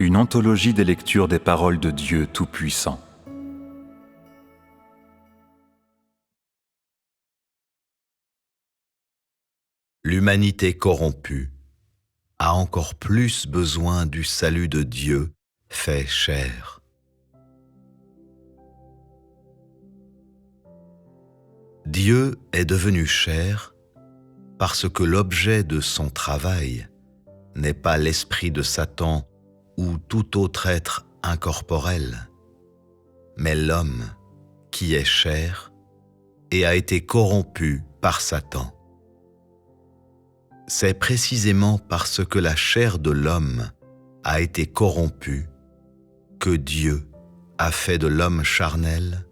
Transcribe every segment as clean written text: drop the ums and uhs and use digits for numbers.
une anthologie des lectures des paroles de Dieu Tout-Puissant. L'humanité corrompue a encore plus besoin du salut de Dieu fait chair. Dieu est devenu chair parce que l'objet de son travail n'est pas l'esprit de Satan ou tout autre être incorporel, mais l'homme qui est chair et a été corrompu par Satan. C'est précisément parce que la chair de l'homme a été corrompue que Dieu a fait de l'homme charnel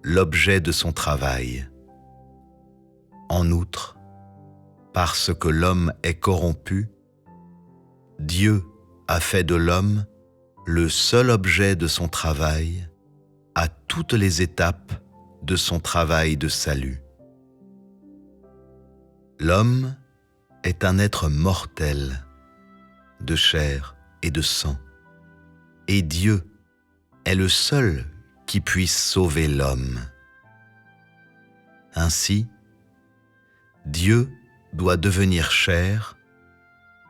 l'objet de son travail. En outre, parce que l'homme est corrompu, Dieu a fait de l'homme le seul objet de son travail à toutes les étapes de son travail de salut. L'homme est un être mortel, de chair et de sang, et Dieu est le seul qui puisse sauver l'homme. Ainsi, Dieu doit devenir chair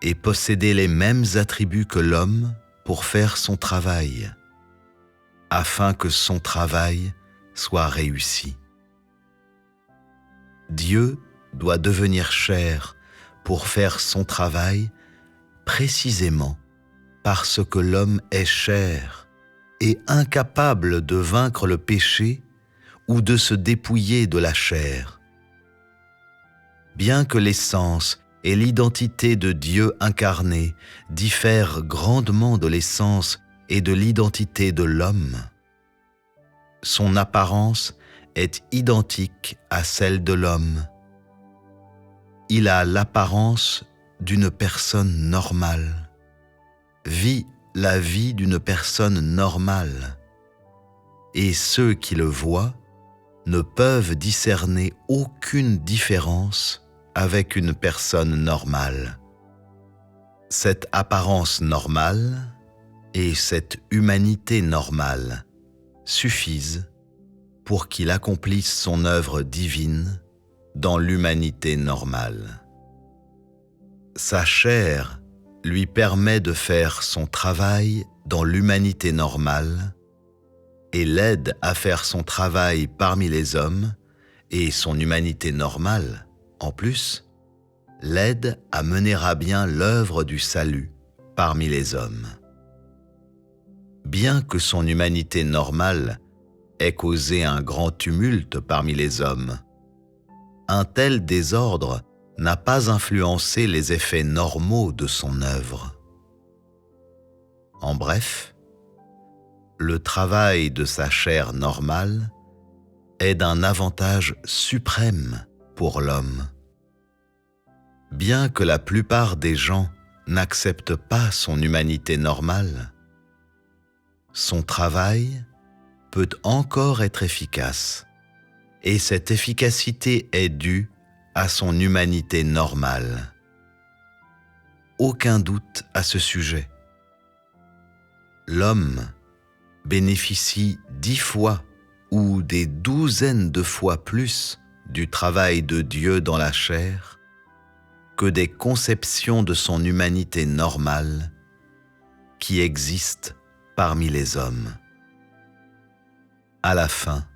et posséder les mêmes attributs que l'homme pour faire son travail, afin que son travail soit réussi. Dieu doit devenir chair pour faire son travail précisément parce que l'homme est chair et incapable de vaincre le péché ou de se dépouiller de la chair. Bien que l'essence et l'identité de Dieu incarné diffèrent grandement de l'essence et de l'identité de l'homme, son apparence est identique à celle de l'homme. Il a l'apparence d'une personne normale, vit la vie d'une personne normale, et ceux qui le voient ne peuvent discerner aucune différence avec une personne normale. Cette apparence normale et cette humanité normale suffisent pour qu'il accomplisse son œuvre divine dans l'humanité normale. Sa chair lui permet de faire son travail dans l'humanité normale et l'aide à faire son travail parmi les hommes, et son humanité normale, en plus, l'aide à mener à bien l'œuvre du salut parmi les hommes. Bien que son humanité normale ait causé un grand tumulte parmi les hommes, un tel désordre n'a pas influencé les effets normaux de son œuvre. En bref, le travail de sa chair normale est d'un avantage suprême pour l'homme. Bien que la plupart des gens n'acceptent pas son humanité normale, son travail peut encore être efficace, et cette efficacité est due à son humanité normale. Aucun doute à ce sujet. L'homme bénéficie 10 fois ou des douzaines de fois plus du travail de Dieu dans la chair que des conceptions de son humanité normale qui existent parmi les hommes. À la fin,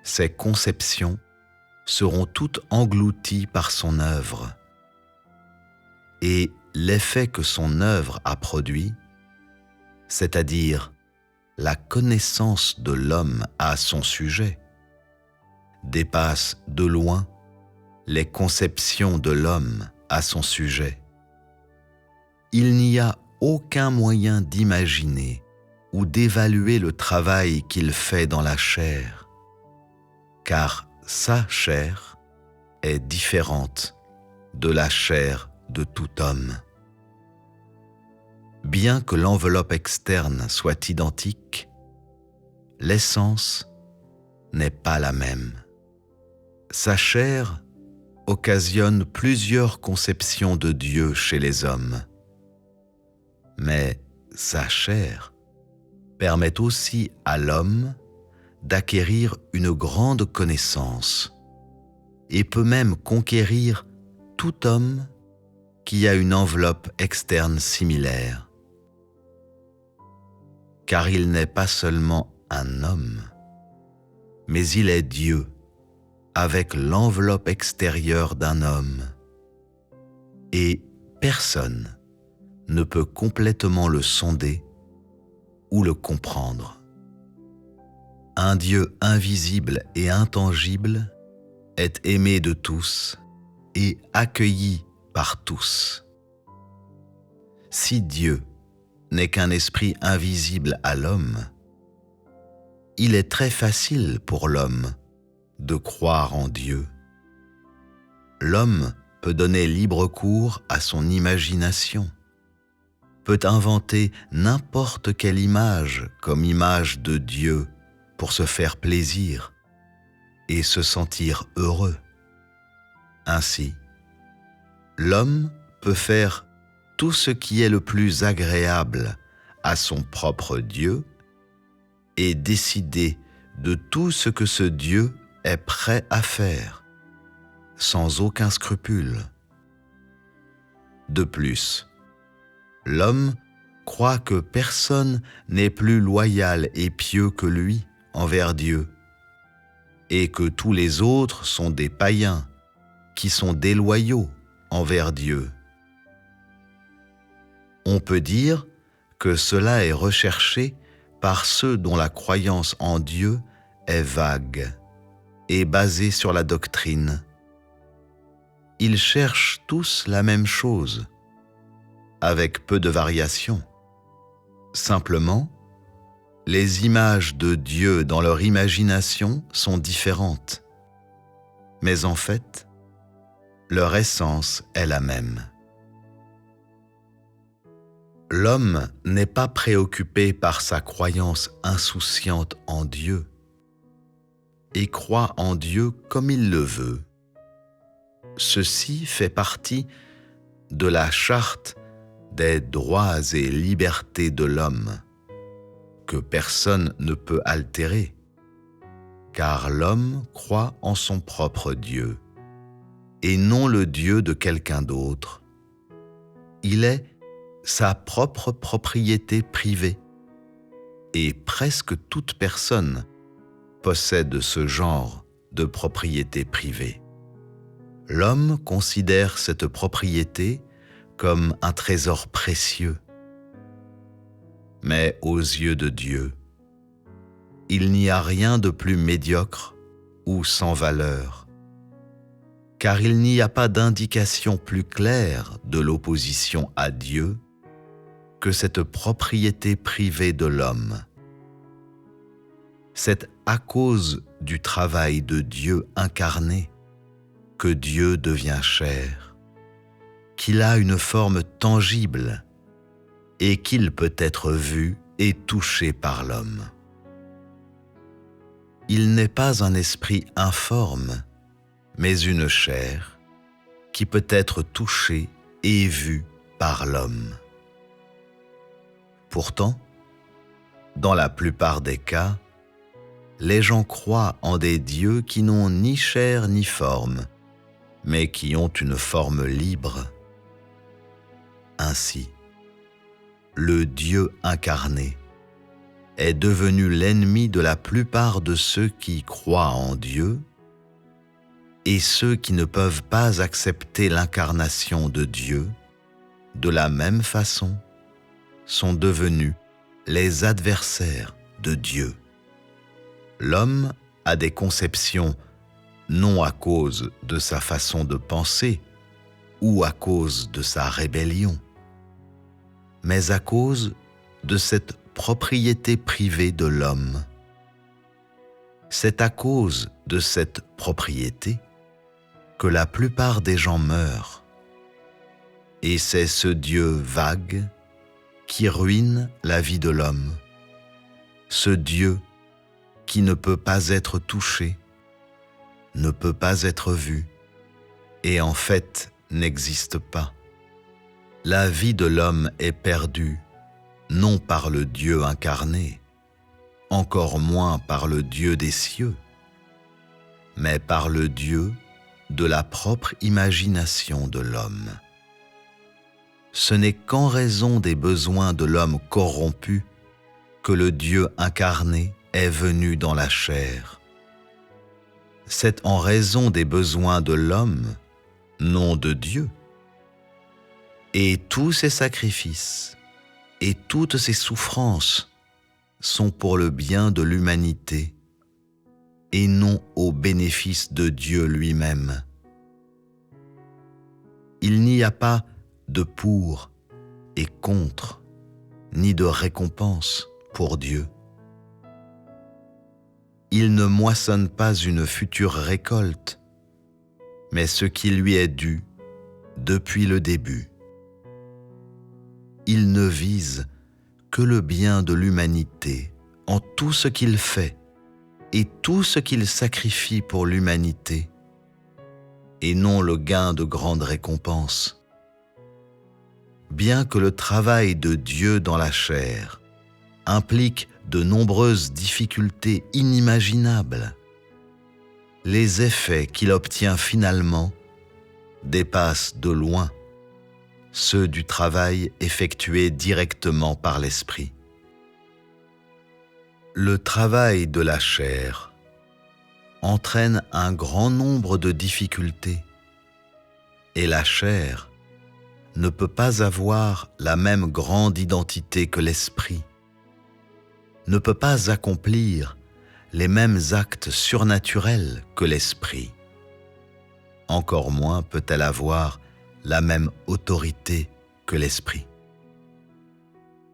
ces conceptions seront toutes englouties par son œuvre, et l'effet que son œuvre a produit, c'est-à-dire la connaissance de l'homme à son sujet, dépasse de loin les conceptions de l'homme à son sujet. Il n'y a aucun moyen d'imaginer ou d'évaluer le travail qu'il fait dans la chair, car sa chair est différente de la chair de tout homme. Bien que l'enveloppe externe soit identique, l'essence n'est pas la même. Sa chair occasionne plusieurs conceptions de Dieu chez les hommes, mais sa chair, permet aussi à l'homme d'acquérir une grande connaissance et peut même conquérir tout homme qui a une enveloppe externe similaire. Car il n'est pas seulement un homme, mais il est Dieu avec l'enveloppe extérieure d'un homme. Et personne ne peut complètement le sonder ou le comprendre. Un Dieu invisible et intangible est aimé de tous et accueilli par tous. Si Dieu n'est qu'un esprit invisible à l'homme, il est très facile pour l'homme de croire en Dieu. L'homme peut donner libre cours à son imagination, peut inventer n'importe quelle image comme image de Dieu pour se faire plaisir et se sentir heureux. Ainsi, l'homme peut faire tout ce qui est le plus agréable à son propre Dieu et décider de tout ce que ce Dieu est prêt à faire, sans aucun scrupule. De plus, l'homme croit que personne n'est plus loyal et pieux que lui envers Dieu, et que tous les autres sont des païens qui sont déloyaux envers Dieu. On peut dire que cela est recherché par ceux dont la croyance en Dieu est vague et basée sur la doctrine. Ils cherchent tous la même chose, avec peu de variations. Simplement, les images de Dieu dans leur imagination sont différentes, mais en fait, leur essence est la même. L'homme n'est pas préoccupé par sa croyance insouciante en Dieu et croit en Dieu comme il le veut. Ceci fait partie de la charte des droits et libertés de l'homme, que personne ne peut altérer, car l'homme croit en son propre Dieu, et non le Dieu de quelqu'un d'autre. Il est sa propre propriété privée, et presque toute personne possède ce genre de propriété privée. L'homme considère cette propriété comme un trésor précieux. Mais aux yeux de Dieu, il n'y a rien de plus médiocre ou sans valeur, car il n'y a pas d'indication plus claire de l'opposition à Dieu que cette propriété privée de l'homme. C'est à cause du travail de Dieu incarné que Dieu devient chair, qu'il a une forme tangible et qu'il peut être vu et touché par l'homme. Il n'est pas un esprit informe, mais une chair qui peut être touchée et vue par l'homme. Pourtant, dans la plupart des cas, les gens croient en des dieux qui n'ont ni chair ni forme, mais qui ont une forme libre. Ainsi, le Dieu incarné est devenu l'ennemi de la plupart de ceux qui croient en Dieu, et ceux qui ne peuvent pas accepter l'incarnation de Dieu, de la même façon, sont devenus les adversaires de Dieu. L'homme a des conceptions non à cause de sa façon de penser ou à cause de sa rébellion, mais à cause de cette propriété privée de l'homme. C'est à cause de cette propriété que la plupart des gens meurent, et c'est ce Dieu vague qui ruine la vie de l'homme, ce Dieu qui ne peut pas être touché, ne peut pas être vu, et en fait n'existe pas. La vie de l'homme est perdue non par le Dieu incarné, encore moins par le Dieu des cieux, mais par le Dieu de la propre imagination de l'homme. Ce n'est qu'en raison des besoins de l'homme corrompu que le Dieu incarné est venu dans la chair. C'est en raison des besoins de l'homme, non de Dieu. Et tous ces sacrifices et toutes ces souffrances sont pour le bien de l'humanité et non au bénéfice de Dieu lui-même. Il n'y a pas de pour et contre, ni de récompense pour Dieu. Il ne moissonne pas une future récolte, mais ce qui lui est dû depuis le début. Il ne vise que le bien de l'humanité en tout ce qu'il fait et tout ce qu'il sacrifie pour l'humanité, et non le gain de grandes récompenses. Bien que le travail de Dieu dans la chair implique de nombreuses difficultés inimaginables, les effets qu'il obtient finalement dépassent de loin ceux du travail effectué directement par l'Esprit. Le travail de la chair entraîne un grand nombre de difficultés, et la chair ne peut pas avoir la même grande identité que l'Esprit, ne peut pas accomplir les mêmes actes surnaturels que l'Esprit. Encore moins peut-elle avoir la même autorité que l'Esprit.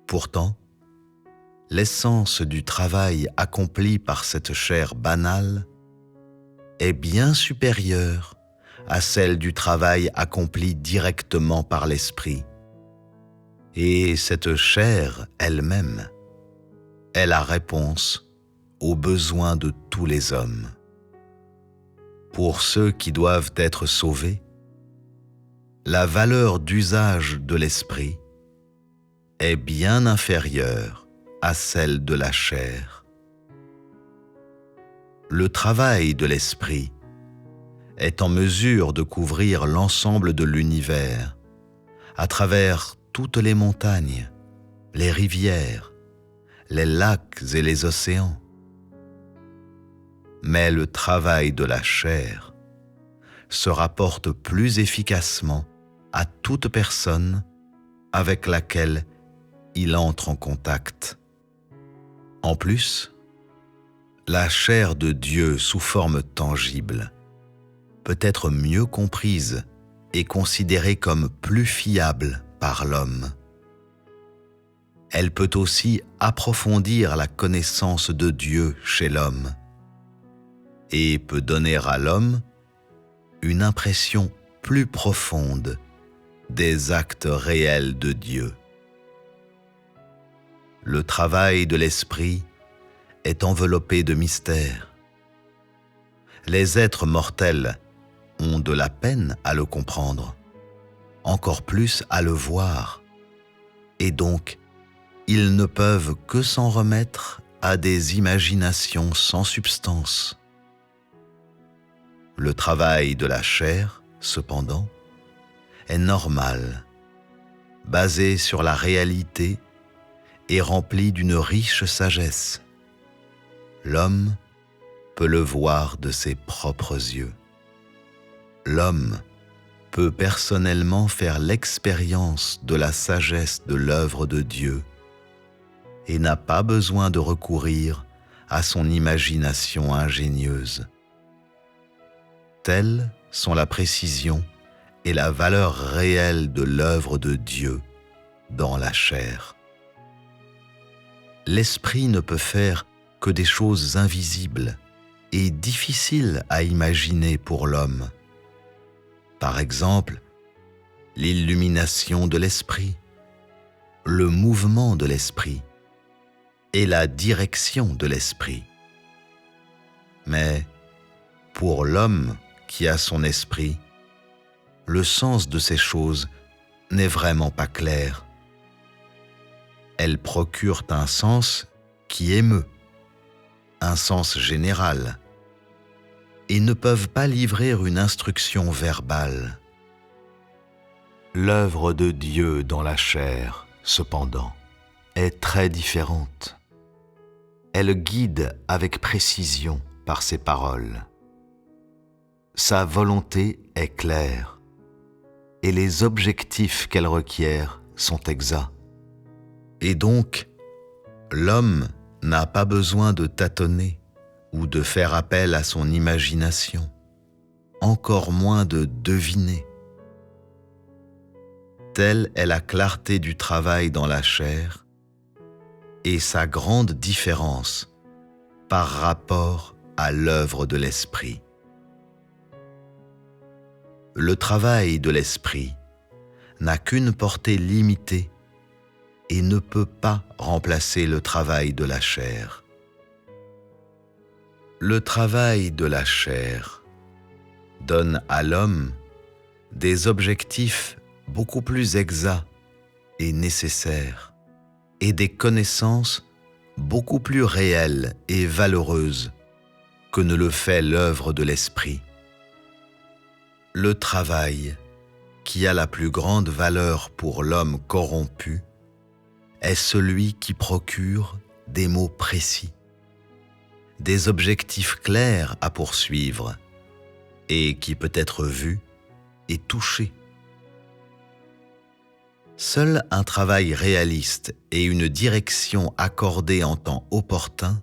Pourtant, l'essence du travail accompli par cette chair banale est bien supérieure à celle du travail accompli directement par l'Esprit. Et cette chair elle-même est la réponse aux besoins de tous les hommes. Pour ceux qui doivent être sauvés, la valeur d'usage de l'Esprit est bien inférieure à celle de la chair. Le travail de l'Esprit est en mesure de couvrir l'ensemble de l'univers, à travers toutes les montagnes, les rivières, les lacs et les océans. Mais le travail de la chair se rapporte plus efficacement à toute personne avec laquelle il entre en contact. En plus, la chair de Dieu sous forme tangible peut être mieux comprise et considérée comme plus fiable par l'homme. Elle peut aussi approfondir la connaissance de Dieu chez l'homme et peut donner à l'homme une impression plus profonde des actes réels de Dieu. Le travail de l'Esprit est enveloppé de mystères. Les êtres mortels ont de la peine à le comprendre, encore plus à le voir, et donc ils ne peuvent que s'en remettre à des imaginations sans substance. Le travail de la chair, cependant, est normal, basé sur la réalité et rempli d'une riche sagesse. L'homme peut le voir de ses propres yeux. L'homme peut personnellement faire l'expérience de la sagesse de l'œuvre de Dieu et n'a pas besoin de recourir à son imagination ingénieuse. Telles sont la précision et la valeur réelle de l'œuvre de Dieu dans la chair. L'Esprit ne peut faire que des choses invisibles et difficiles à imaginer pour l'homme. Par exemple, l'illumination de l'Esprit, le mouvement de l'Esprit et la direction de l'Esprit. Mais pour l'homme qui a son esprit, le sens de ces choses n'est vraiment pas clair. Elles procurent un sens qui émeut, un sens général, et ne peuvent pas livrer une instruction verbale. L'œuvre de Dieu dans la chair, cependant, est très différente. Elle guide avec précision par ses paroles. Sa volonté est claire et les objectifs qu'elle requiert sont exacts. Et donc, l'homme n'a pas besoin de tâtonner ou de faire appel à son imagination, encore moins de deviner. Telle est la clarté du travail dans la chair et sa grande différence par rapport à l'œuvre de l'esprit. Le travail de l'esprit n'a qu'une portée limitée et ne peut pas remplacer le travail de la chair. Le travail de la chair donne à l'homme des objectifs beaucoup plus exacts et nécessaires et des connaissances beaucoup plus réelles et valeureuses que ne le fait l'œuvre de l'esprit. Le travail qui a la plus grande valeur pour l'homme corrompu est celui qui procure des mots précis, des objectifs clairs à poursuivre et qui peut être vu et touché. Seul un travail réaliste et une direction accordée en temps opportun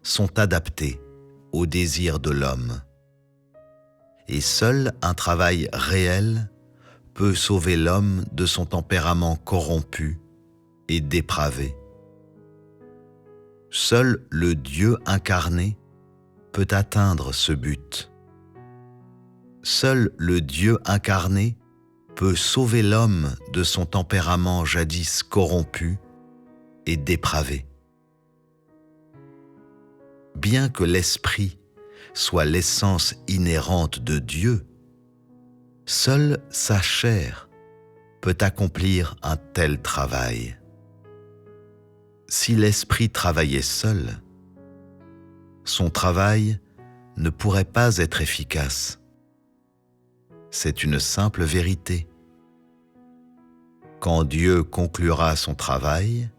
sont adaptés aux désirs de l'homme. Et seul un travail réel peut sauver l'homme de son tempérament corrompu et dépravé. Seul le Dieu incarné peut atteindre ce but. Seul le Dieu incarné peut sauver l'homme de son tempérament jadis corrompu et dépravé. Bien que l'esprit soit l'essence inhérente de Dieu, seule sa chair peut accomplir un tel travail. Si l'esprit travaillait seul, son travail ne pourrait pas être efficace. C'est une simple vérité. Quand Dieu conclura son travail,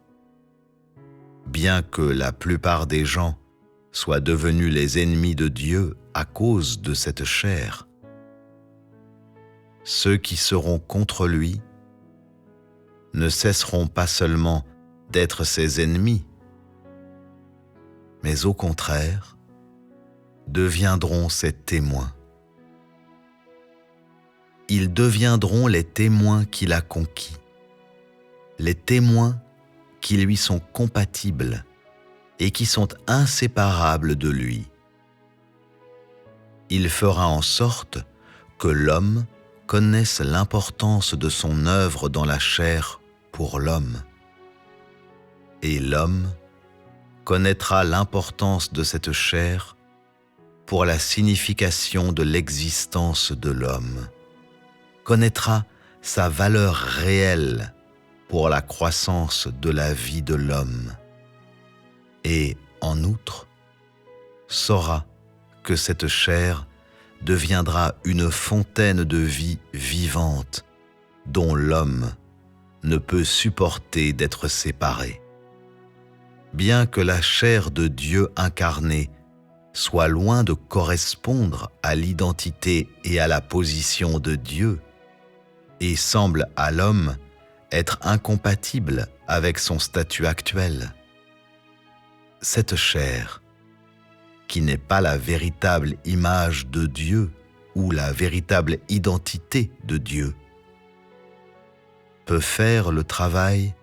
bien que la plupart des gens soient devenus les ennemis de Dieu à cause de cette chair, ceux qui seront contre lui ne cesseront pas seulement d'être ses ennemis, mais au contraire, deviendront ses témoins. Ils deviendront les témoins qu'il a conquis, les témoins qui lui sont compatibles et qui sont inséparables de lui. Il fera en sorte que l'homme connaisse l'importance de son œuvre dans la chair pour l'homme. Et l'homme connaîtra l'importance de cette chair pour la signification de l'existence de l'homme, connaîtra sa valeur réelle pour la croissance de la vie de l'homme, et, en outre, saura que cette chair deviendra une fontaine de vie vivante dont l'homme ne peut supporter d'être séparé. Bien que la chair de Dieu incarné soit loin de correspondre à l'identité et à la position de Dieu, et semble à l'homme être incompatible avec son statut actuel, cette chair, qui n'est pas la véritable image de Dieu ou la véritable identité de Dieu, peut faire le travail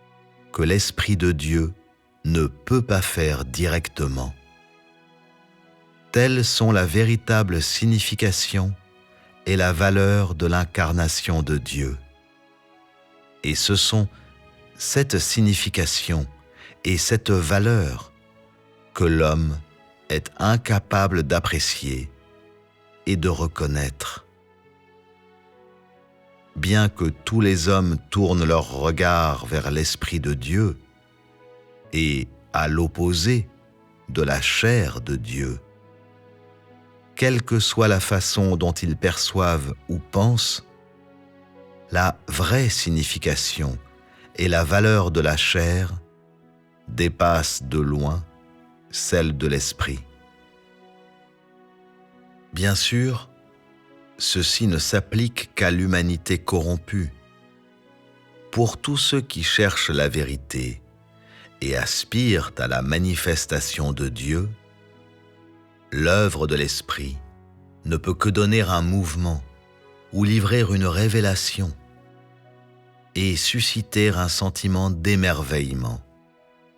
que l'Esprit de Dieu ne peut pas faire directement. Telles sont la véritable signification et la valeur de l'incarnation de Dieu. Et ce sont cette signification et cette valeur que l'homme est incapable d'apprécier et de reconnaître. Bien que tous les hommes tournent leur regard vers l'Esprit de Dieu et à l'opposé de la chair de Dieu. Quelle que soit la façon dont ils perçoivent ou pensent, la vraie signification et la valeur de la chair dépassent de loin celle de l'esprit. Bien sûr, ceci ne s'applique qu'à l'humanité corrompue. Pour tous ceux qui cherchent la vérité et aspirent à la manifestation de Dieu, l'œuvre de l'Esprit ne peut que donner un mouvement ou livrer une révélation et susciter un sentiment d'émerveillement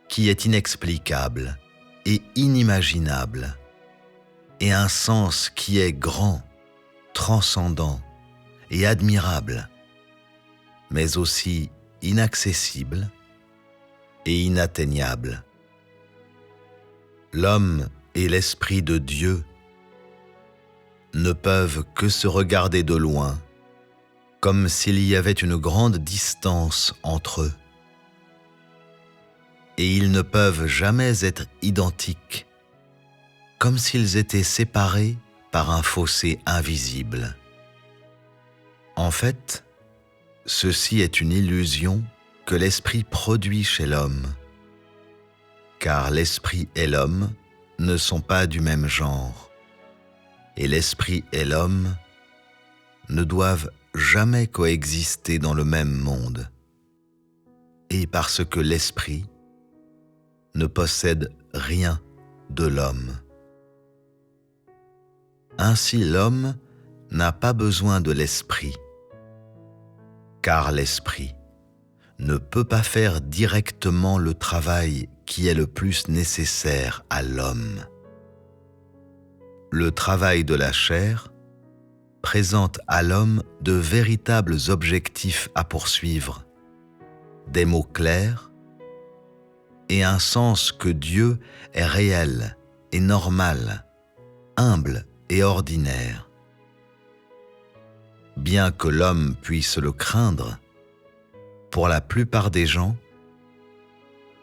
qui est inexplicable et inimaginable, et un sens qui est grand, transcendant et admirable, mais aussi inaccessible et inatteignable. L'homme et l'Esprit de Dieu ne peuvent que se regarder de loin, comme s'il y avait une grande distance entre eux. Et ils ne peuvent jamais être identiques, comme s'ils étaient séparés par un fossé invisible. En fait, ceci est une illusion que l'esprit produit chez l'homme, car l'esprit et l'homme ne sont pas du même genre, et l'esprit et l'homme ne doivent jamais coexister dans le même monde. Et parce que l'esprit ne possède rien de l'homme. Ainsi l'homme n'a pas besoin de l'esprit, car l'esprit ne peut pas faire directement le travail qui est le plus nécessaire à l'homme. Le travail de la chair présente à l'homme de véritables objectifs à poursuivre, des mots clairs et un sens que Dieu est réel et normal, humble et ordinaire. Bien que l'homme puisse le craindre, pour la plupart des gens,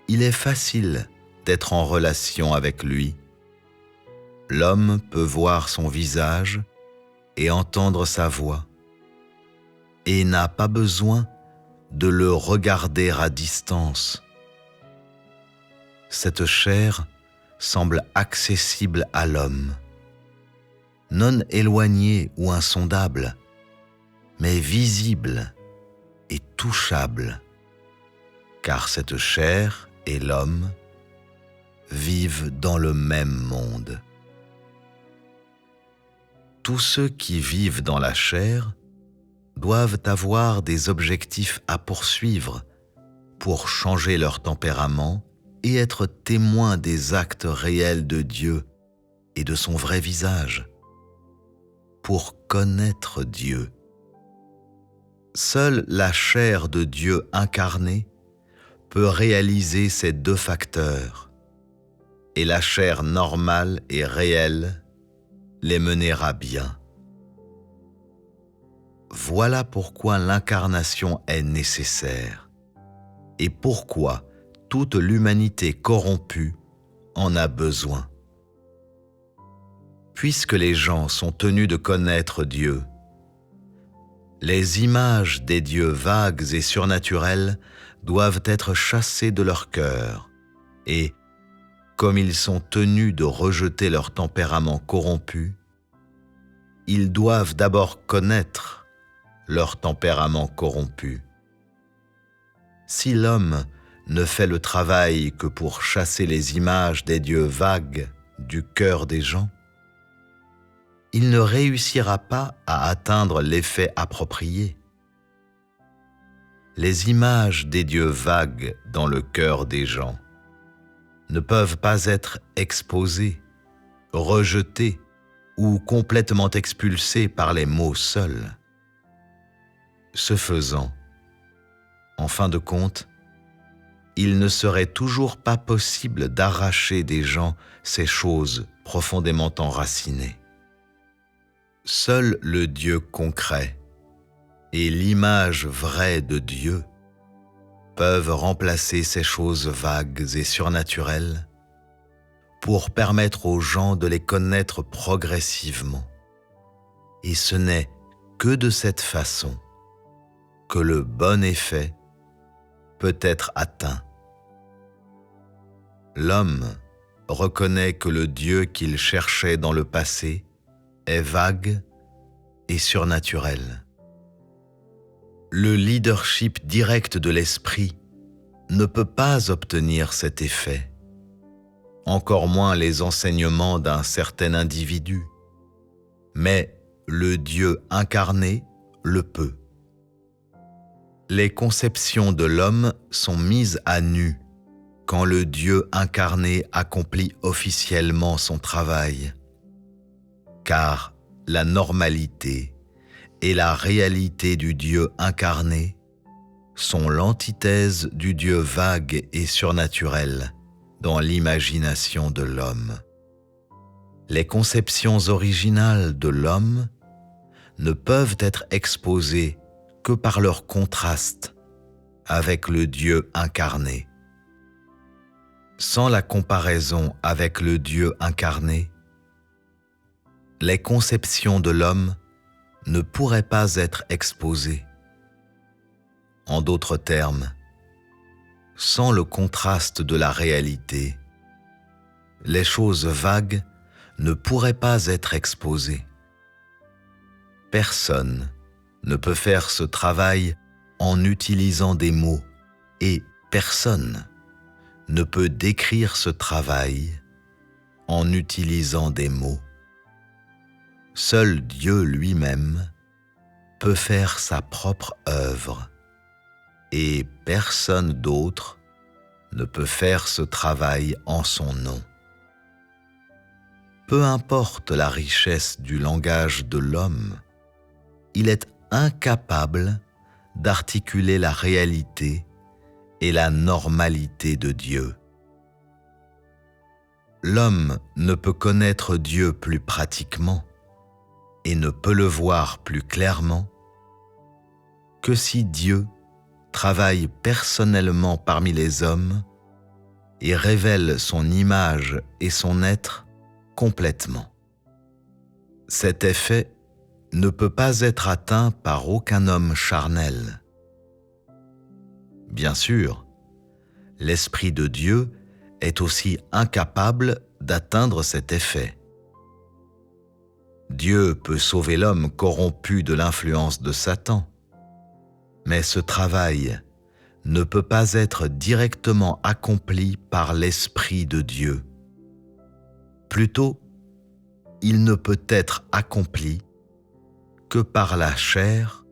il est facile d'être en relation avec lui. L'homme peut voir son visage et entendre sa voix, et n'a pas besoin de le regarder à distance. Cette chair semble accessible à l'homme, non éloignée ou insondable, mais visible et touchable, car cette chair et l'homme vivent dans le même monde. Tous ceux qui vivent dans la chair doivent avoir des objectifs à poursuivre pour changer leur tempérament et être témoins des actes réels de Dieu et de son vrai visage, pour connaître Dieu. Seule la chair de Dieu incarnée peut réaliser ces deux facteurs, et la chair normale et réelle les mener à bien. Voilà pourquoi l'incarnation est nécessaire, et pourquoi toute l'humanité corrompue en a besoin. Puisque les gens sont tenus de connaître Dieu, les images des dieux vagues et surnaturels doivent être chassées de leur cœur, et, comme ils sont tenus de rejeter leur tempérament corrompu, ils doivent d'abord connaître leur tempérament corrompu. Si l'homme ne fait le travail que pour chasser les images des dieux vagues du cœur des gens, il ne réussira pas à atteindre l'effet approprié. Les images des dieux vagues dans le cœur des gens ne peuvent pas être exposées, rejetées ou complètement expulsées par les mots seuls. Ce faisant, en fin de compte, il ne serait toujours pas possible d'arracher des gens ces choses profondément enracinées. Seul le Dieu concret et l'image vraie de Dieu peuvent remplacer ces choses vagues et surnaturelles pour permettre aux gens de les connaître progressivement. Et ce n'est que de cette façon que le bon effet peut être atteint. L'homme reconnaît que le Dieu qu'il cherchait dans le passé est vague et surnaturel. Le leadership direct de l'esprit ne peut pas obtenir cet effet, encore moins les enseignements d'un certain individu, mais le Dieu incarné le peut. Les conceptions de l'homme sont mises à nu quand le Dieu incarné accomplit officiellement son travail, car la normalité et la réalité du Dieu incarné sont l'antithèse du Dieu vague et surnaturel dans l'imagination de l'homme. Les conceptions originales de l'homme ne peuvent être exposées que par leur contraste avec le Dieu incarné. Sans la comparaison avec le Dieu incarné, les conceptions de l'homme ne pourraient pas être exposées. En d'autres termes, sans le contraste de la réalité, les choses vagues ne pourraient pas être exposées. Personne ne peut faire ce travail en utilisant des mots et personne ne peut décrire ce travail en utilisant des mots. Seul Dieu lui-même peut faire sa propre œuvre et personne d'autre ne peut faire ce travail en son nom. Peu importe la richesse du langage de l'homme, il est incapable d'articuler la réalité et la normalité de Dieu. L'homme ne peut connaître Dieu plus pratiquement et ne peut le voir plus clairement que si Dieu travaille personnellement parmi les hommes et révèle son image et son être complètement. Cet effet ne peut pas être atteint par aucun homme charnel. Bien sûr, l'Esprit de Dieu est aussi incapable d'atteindre cet effet. Dieu peut sauver l'homme corrompu de l'influence de Satan, mais ce travail ne peut pas être directement accompli par l'Esprit de Dieu. Plutôt, il ne peut être accompli que par la chair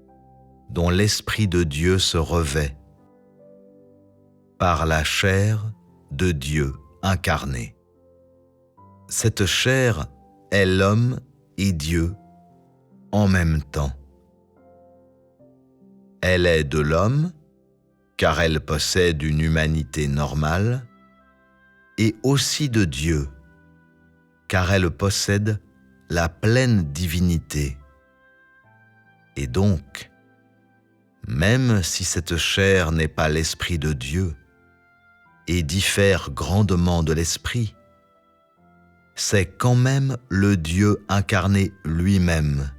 dont l'Esprit de Dieu se revêt, par la chair de Dieu incarné. Cette chair est l'homme et Dieu en même temps. Elle est de l'homme, car elle possède une humanité normale, et aussi de Dieu, car elle possède la pleine divinité. Et donc, même si cette chair n'est pas l'Esprit de Dieu et diffère grandement de l'Esprit, c'est quand même le Dieu incarné lui-même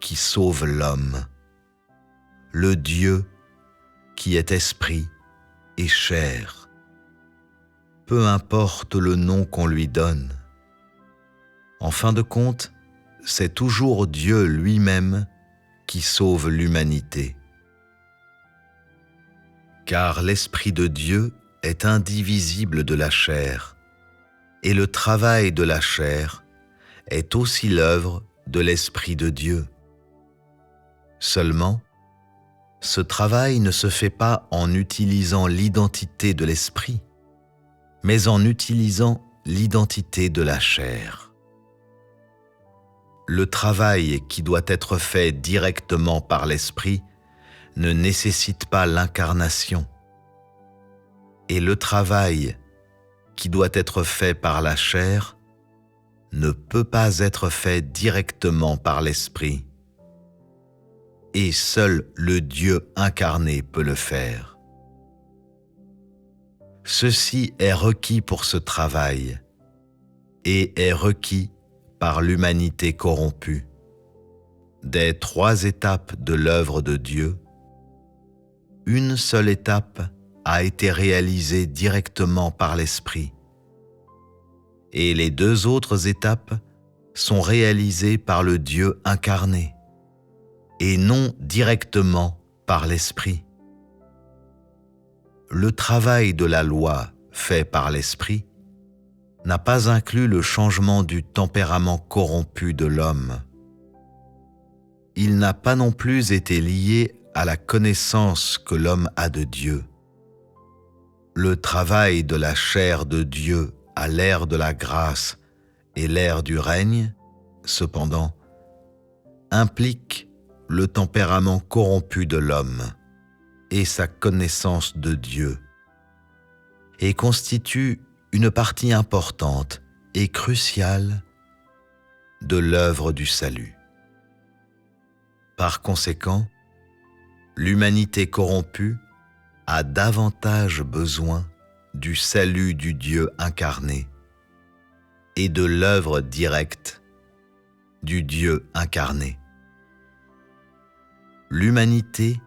qui sauve l'homme, le Dieu qui est esprit et chair. Peu importe le nom qu'on lui donne, en fin de compte, c'est toujours Dieu lui-même qui sauve l'humanité. Car l'Esprit de Dieu est indivisible de la chair, et le travail de la chair est aussi l'œuvre de l'Esprit de Dieu. Seulement, ce travail ne se fait pas en utilisant l'identité de l'Esprit, mais en utilisant l'identité de la chair. Le travail qui doit être fait directement par l'Esprit ne nécessite pas l'incarnation, et le travail qui doit être fait par la chair ne peut pas être fait directement par l'Esprit. Et seul le Dieu incarné peut le faire. ceci est requis pour ce travail et est requis par l'humanité corrompue. Des 3 étapes de l'œuvre de Dieu, une seule étape a été réalisée directement par l'Esprit, et les 2 autres étapes sont réalisées par le Dieu incarné, et non directement par l'Esprit. Le travail de la loi fait par l'Esprit n'a pas inclus le changement du tempérament corrompu de l'homme. Il n'a pas non plus été lié à la connaissance que l'homme a de Dieu. Le travail de la chair de Dieu à l'ère de la grâce et l'ère du règne, cependant, implique le tempérament corrompu de l'homme et sa connaissance de Dieu, et constitue une partie importante et cruciale de l'œuvre du salut. Par conséquent, l'humanité corrompue a davantage besoin du salut du Dieu incarné et de l'œuvre directe du Dieu incarné. L'humanité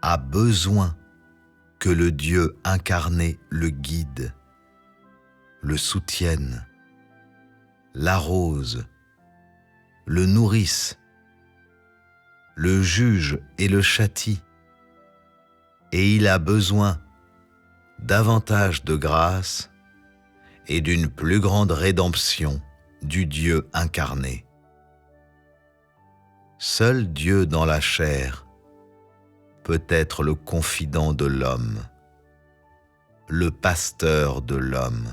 a besoin que le Dieu incarné le guide, le soutienne, l'arrose, le nourrisse, le juge et le châtie, et il a besoin davantage de grâce et d'une plus grande rédemption du Dieu incarné. Seul Dieu dans la chair peut être le confident de l'homme, le pasteur de l'homme,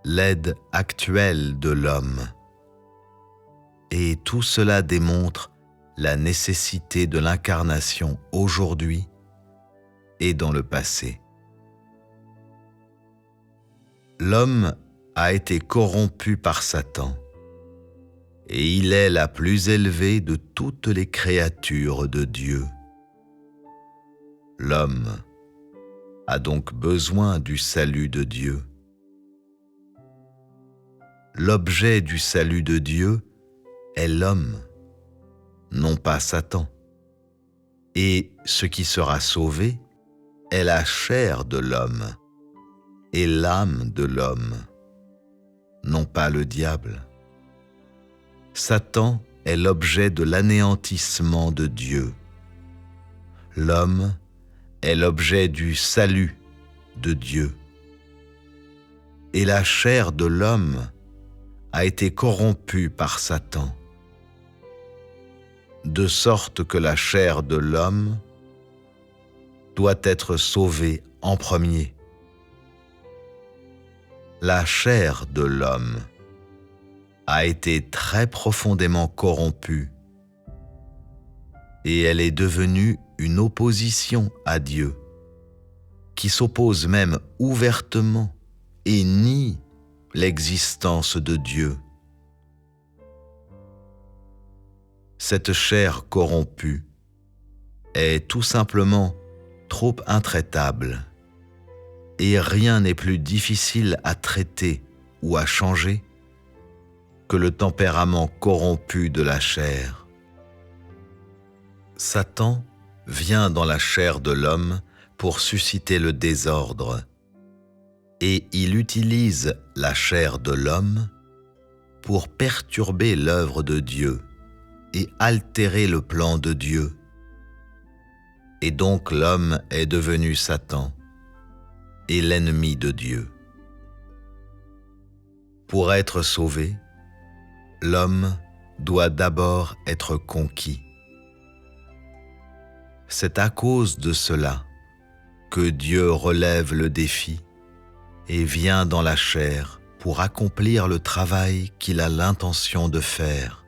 l'aide actuelle de l'homme, et tout cela démontre la nécessité de l'incarnation aujourd'hui et dans le passé. L'homme a été corrompu par Satan, et il est la plus élevée de toutes les créatures de Dieu. L'homme a donc besoin du salut de Dieu. L'objet du salut de Dieu est l'homme, non pas Satan, et ce qui sera sauvé est la chair de l'homme et l'âme de l'homme, non pas le diable. Satan est l'objet de l'anéantissement de Dieu. L'homme est l'objet du salut de Dieu. Et la chair de l'homme a été corrompue par Satan, de sorte que la chair de l'homme doit être sauvée en premier. La chair de l'homme a été très profondément corrompue et elle est devenue une opposition à Dieu, qui s'oppose même ouvertement et nie l'existence de Dieu. Cette chair corrompue est tout simplement trop intraitable, et rien n'est plus difficile à traiter ou à changer que le tempérament corrompu de la chair. Satan vient dans la chair de l'homme pour susciter le désordre, et il utilise la chair de l'homme pour perturber l'œuvre de Dieu et altérer le plan de Dieu. Et donc l'homme est devenu Satan et l'ennemi de Dieu. Pour être sauvé, l'homme doit d'abord être conquis. C'est à cause de cela que Dieu relève le défi et vient dans la chair pour accomplir le travail qu'il a l'intention de faire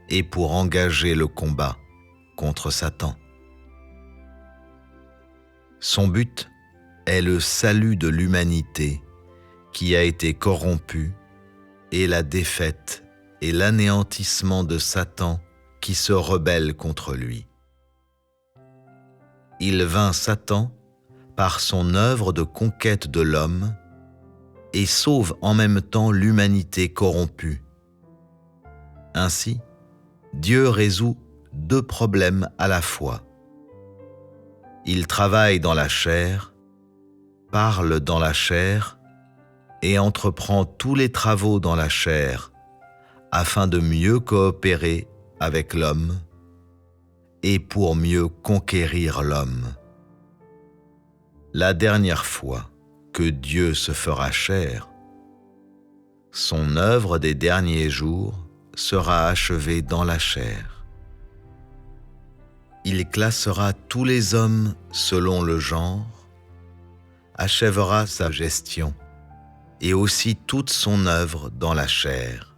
et pour engager le combat contre Satan. Son but est le salut de l'humanité qui a été corrompue et la défaite et l'anéantissement de Satan qui se rebelle contre lui. Il vainc Satan par son œuvre de conquête de l'homme et sauve en même temps l'humanité corrompue. Ainsi, Dieu résout deux problèmes à la fois. Il travaille dans la chair, parle dans la chair et entreprend tous les travaux dans la chair afin de mieux coopérer avec l'homme et pour mieux conquérir l'homme. La dernière fois que Dieu se fera chair, son œuvre des derniers jours sera achevée dans la chair. Il classera tous les hommes selon le genre, achèvera sa gestion et aussi toute son œuvre dans la chair.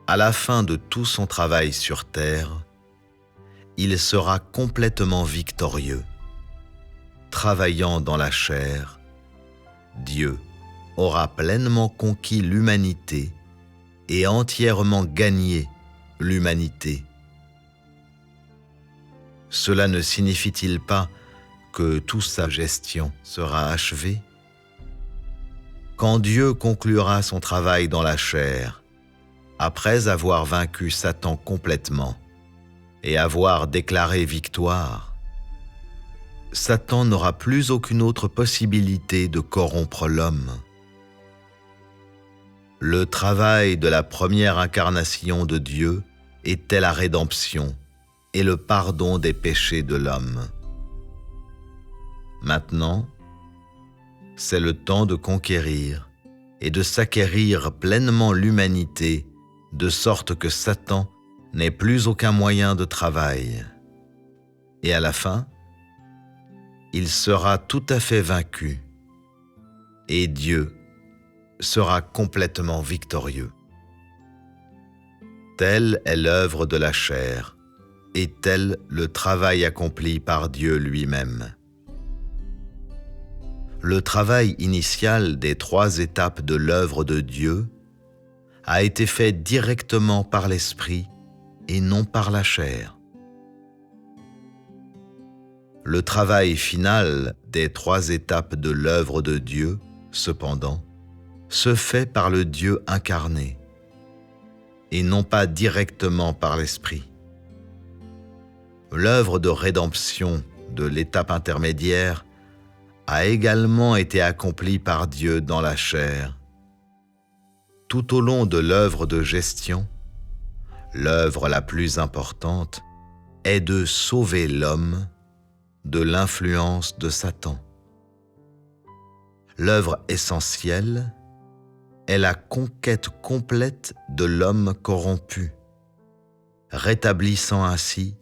À la fin de tout son travail sur terre, il sera complètement victorieux. Travaillant dans la chair, Dieu aura pleinement conquis l'humanité et entièrement gagné l'humanité. Cela ne signifie-t-il pas que toute sa gestion sera achevée? Quand Dieu conclura son travail dans la chair, après avoir vaincu Satan complètement et avoir déclaré victoire, Satan n'aura plus aucune autre possibilité de corrompre l'homme. Le travail de la première incarnation de Dieu était la rédemption et le pardon des péchés de l'homme. Maintenant, c'est le temps de conquérir et de s'acquérir pleinement l'humanité, de sorte que Satan n'ait plus aucun moyen de travail. Et à la fin, il sera tout à fait vaincu, et Dieu sera complètement victorieux. Telle est l'œuvre de la chair, et tel le travail accompli par Dieu lui-même. Le travail initial des 3 étapes de l'œuvre de Dieu a été fait directement par l'Esprit et non par la chair. Le travail final des 3 étapes de l'œuvre de Dieu, cependant, se fait par le Dieu incarné et non pas directement par l'Esprit. L'œuvre de rédemption de l'étape intermédiaire a également été accomplie par Dieu dans la chair. Tout au long de l'œuvre de gestion, l'œuvre la plus importante est de sauver l'homme de l'influence de Satan. L'œuvre essentielle est la conquête complète de l'homme corrompu, rétablissant ainsi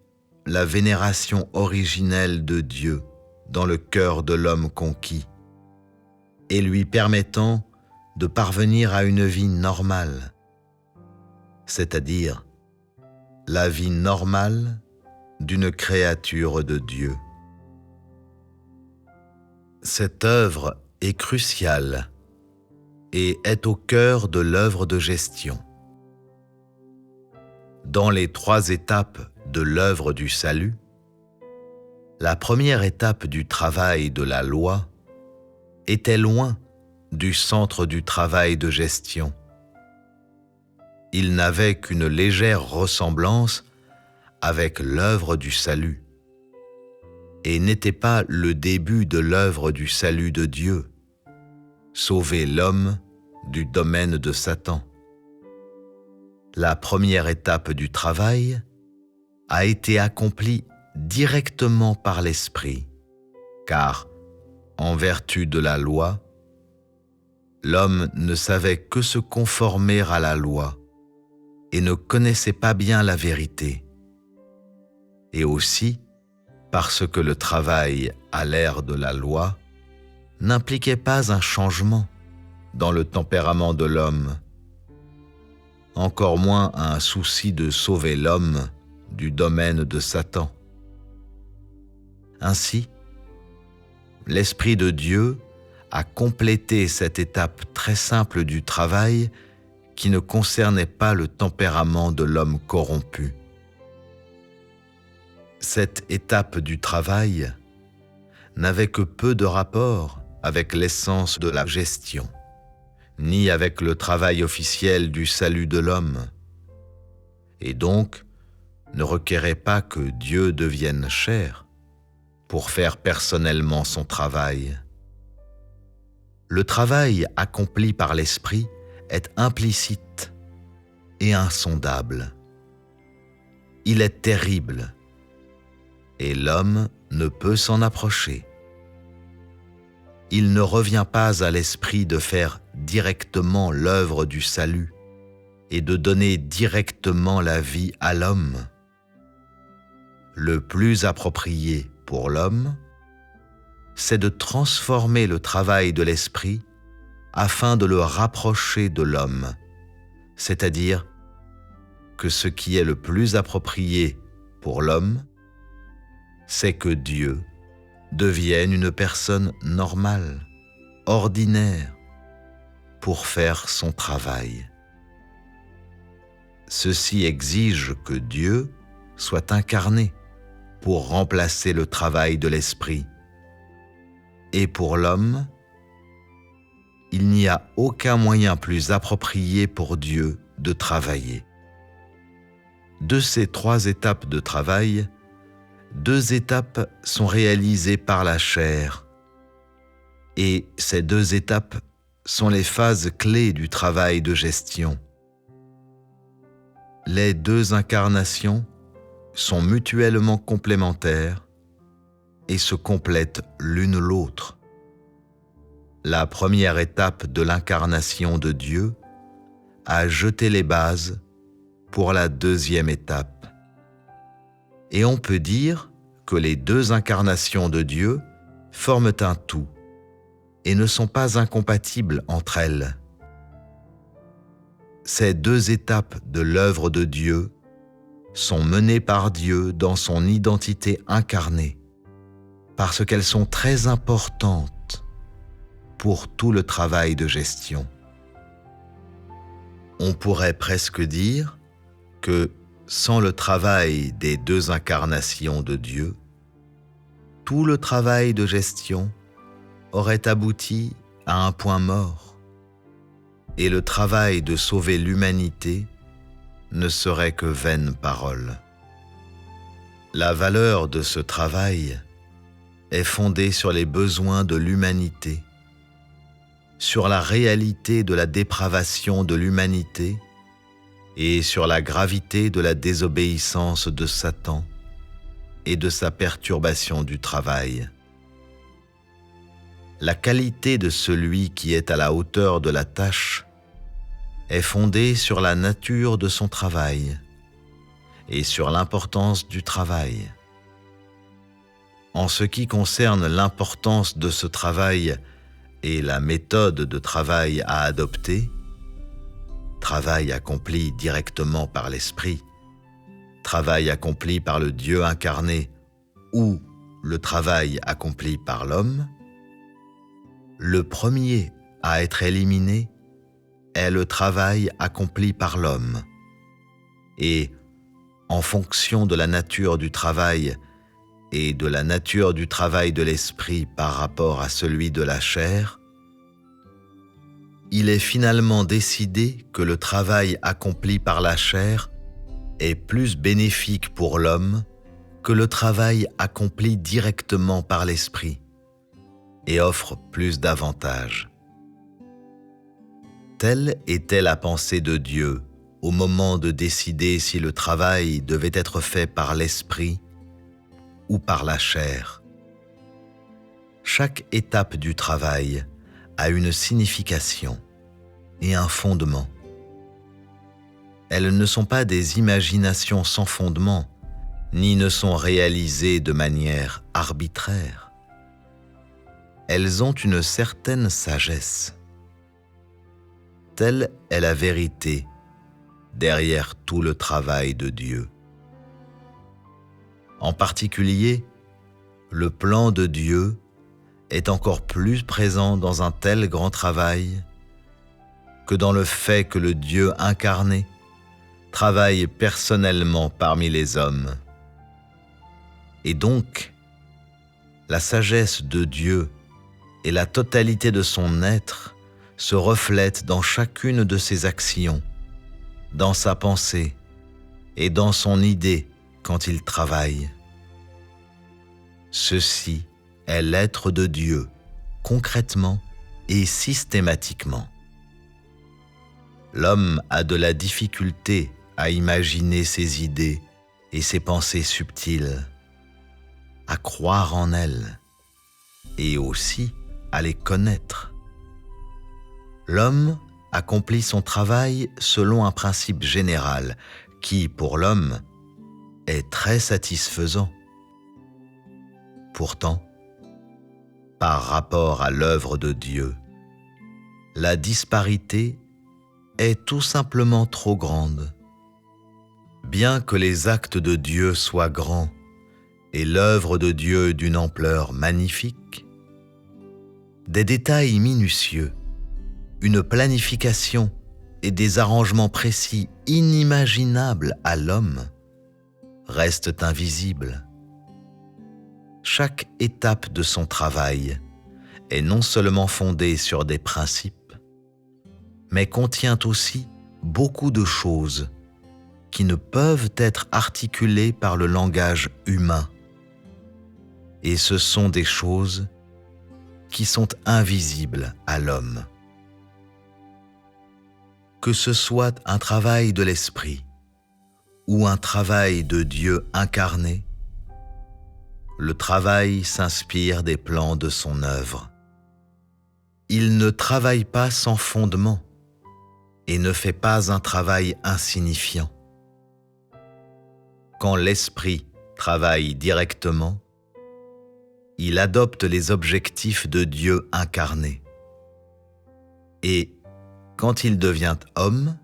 la vénération originelle de Dieu dans le cœur de l'homme conquis et lui permettant de parvenir à une vie normale, c'est-à-dire la vie normale d'une créature de Dieu. Cette œuvre est cruciale et est au cœur de l'œuvre de gestion. Dans les 3 étapes de l'œuvre du salut, la première étape du travail de la loi était loin du centre du travail de gestion. Il n'avait qu'une légère ressemblance avec l'œuvre du salut et n'était pas le début de l'œuvre du salut de Dieu, sauver l'homme du domaine de Satan. La première étape du travail a été accomplie directement par l'Esprit, car, en vertu de la loi, l'homme ne savait que se conformer à la loi et ne connaissait pas bien la vérité. Et aussi parce que le travail à l'ère de la loi n'impliquait pas un changement dans le tempérament de l'homme, encore moins un souci de sauver l'homme du domaine de Satan. Ainsi, l'Esprit de Dieu a complété cette étape très simple du travail qui ne concernait pas le tempérament de l'homme corrompu. Cette étape du travail n'avait que peu de rapport avec l'essence de la gestion, ni avec le travail officiel du salut de l'homme, et donc ne requérait pas que Dieu devienne chair pour faire personnellement son travail. Le travail accompli par l'Esprit est implicite et insondable. Il est terrible, et l'homme ne peut s'en approcher. Il ne revient pas à l'Esprit de faire directement l'œuvre du salut et de donner directement la vie à l'homme. Le plus approprié pour l'homme, c'est de transformer le travail de l'Esprit afin de le rapprocher de l'homme, c'est-à-dire que ce qui est le plus approprié pour l'homme, c'est que Dieu devienne une personne normale, ordinaire, pour faire son travail. Ceci exige que Dieu soit incarné pour remplacer le travail de l'Esprit. Et pour l'homme, il n'y a aucun moyen plus approprié pour Dieu de travailler. De ces 3 étapes de travail, 2 étapes sont réalisées par la chair, et ces 2 étapes sont les phases clés du travail de gestion. Les 2 incarnations sont mutuellement complémentaires et se complètent l'une l'autre. La première étape de l'incarnation de Dieu a jeté les bases pour la deuxième étape. Et on peut dire que les 2 incarnations de Dieu forment un tout et ne sont pas incompatibles entre elles. Ces 2 étapes de l'œuvre de Dieu sont menées par Dieu dans son identité incarnée, parce qu'elles sont très importantes pour tout le travail de gestion. On pourrait presque dire que sans le travail des 2 incarnations de Dieu, tout le travail de gestion aurait abouti à un point mort, et le travail de sauver l'humanité ne serait que vaine parole. La valeur de ce travail est fondée sur les besoins de l'humanité, sur la réalité de la dépravation de l'humanité et sur la gravité de la désobéissance de Satan et de sa perturbation du travail. La qualité de celui qui est à la hauteur de la tâche est fondée sur la nature de son travail et sur l'importance du travail. En ce qui concerne l'importance de ce travail et la méthode de travail à adopter, travail accompli directement par l'Esprit, travail accompli par le Dieu incarné ou le travail accompli par l'homme, le premier à être éliminé est le travail accompli par l'homme. Et, en fonction de la nature du travail et de la nature du travail de l'esprit par rapport à celui de la chair, il est finalement décidé que le travail accompli par la chair est plus bénéfique pour l'homme que le travail accompli directement par l'esprit et offre plus d'avantages. Telle était la pensée de Dieu au moment de décider si le travail devait être fait par l'esprit ou par la chair. Chaque étape du travail a une signification et un fondement. Elles ne sont pas des imaginations sans fondement, ni ne sont réalisées de manière arbitraire. Elles ont une certaine sagesse. Telle est la vérité derrière tout le travail de Dieu. En particulier, le plan de Dieu est encore plus présent dans un tel grand travail que dans le fait que le Dieu incarné travaille personnellement parmi les hommes. Et donc, La sagesse de Dieu et la totalité de son être se reflètent dans chacune de ses actions, dans sa pensée et dans son idée quand il travaille. Ceci est l'être de Dieu, concrètement et systématiquement. L'homme a de la difficulté à imaginer ses idées et ses pensées subtiles, à croire en elles et aussi à les connaître. L'homme accomplit son travail selon un principe général qui, pour l'homme, est très satisfaisant. Pourtant, par rapport à l'œuvre de Dieu, la disparité est tout simplement trop grande. Bien que les actes de Dieu soient grands et l'œuvre de Dieu d'une ampleur magnifique, des détails minutieux, une planification et des arrangements précis inimaginables à l'homme restent invisibles. Chaque étape de son travail est non seulement fondée sur des principes, mais contient aussi beaucoup de choses qui ne peuvent être articulées par le langage humain. Et ce sont des choses qui sont invisibles à l'homme. Que ce soit un travail de l'esprit ou un travail de Dieu incarné, le travail s'inspire des plans de son œuvre. Il ne travaille pas sans fondement et ne fait pas un travail insignifiant. Quand l'esprit travaille directement, il adopte les objectifs de Dieu incarné. Et quand il devient homme,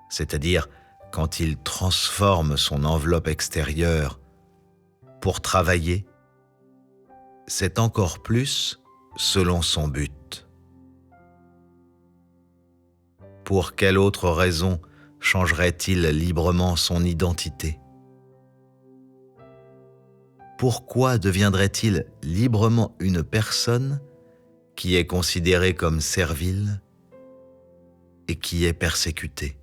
c'est-à-dire quand il transforme son enveloppe extérieure pour travailler, c'est encore plus selon son but. Pour quelle autre raison changerait-il librement son identité? Pourquoi deviendrait-il librement une personne qui est considérée comme servile et qui est persécutée?